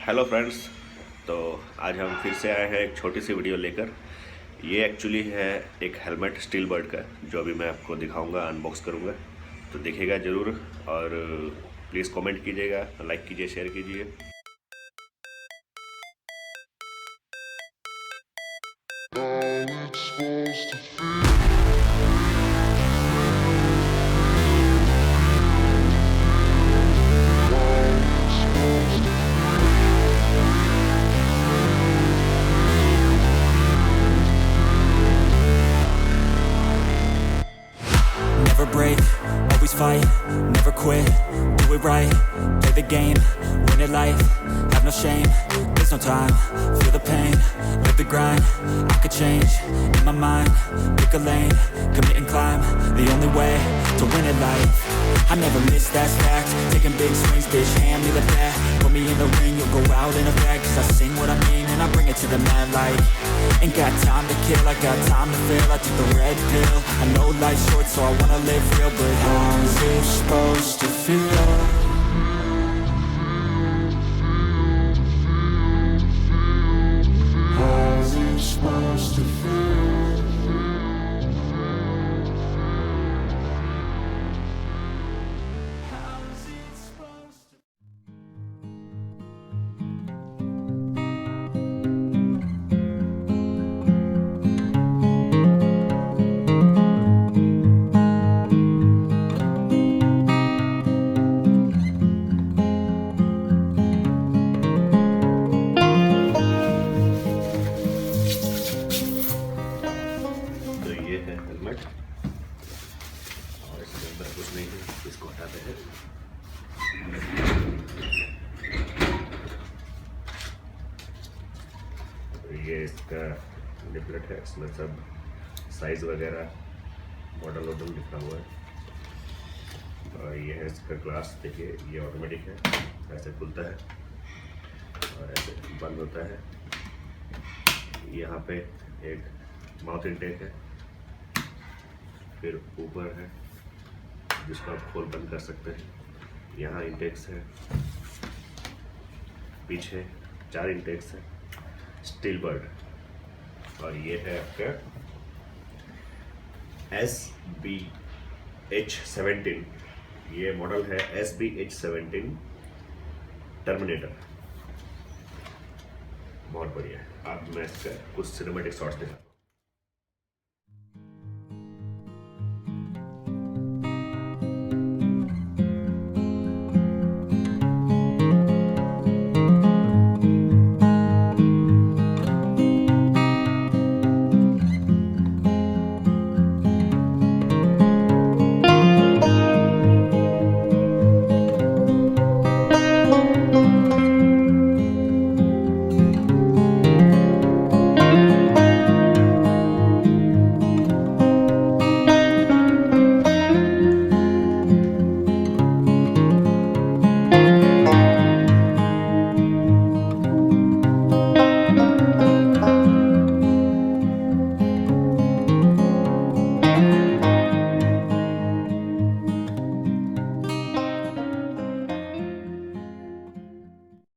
Hello friends, तो आज हम फिर से आए हैं एक छोटी सी वीडियो लेकर। ये एक्चुअली है एक हेलमेट स्टील बर्ड का, जो अभी मैं आपको दिखाऊंगा, अनबॉक्स करूंगा। तो देखिएगा ज़रूर और प्लीज़ कमेंट कीजिएगा, लाइक कीजिए, शेयर कीजिए। Never break, always fight, never quit, do it right, play the game, win it life, have no shame, there's no time, feel the pain, live the grind, I could change, in my mind, pick a lane, commit and climb, the only way to win it life, I never miss, that's fact, taking big swings, bitch, hand me the bat, put me in the ring, you'll go out in a bag, cause I sing what I mean, and I bring it to the mad light, ain't got time to kill, I got time to feel, I took the red pill, I know life's short, so I wanna live real, but how's it supposed to feel? How's it supposed to feel? How's it supposed to तो ये है helmet और इसके अंदर कुछ नहीं है, इसको हटाते हैं। ये इसका लिफलेट है, इसमें सब साइज वगैरह मॉडल वॉडल लिखा हुआ है। और ये है इसका ग्लास, देखिए ये ऑटोमेटिक है, ऐसे खुलता है और ऐसे बंद होता है। यहाँ पे एक माउथ इनटेक है, फिर ऊपर है जिसको आप खोल बंद कर सकते हैं। यहाँ इंटेक्स है, पीछे 4 इंटेक्स है, स्टील बर्ड। और ये है आपका SBH 17, ये मॉडल है SBH 17 टर्मिनेटर। बहुत बढ़िया है। अब मैं इसका कुछ सिनेमैटिक शॉट्स दिखा।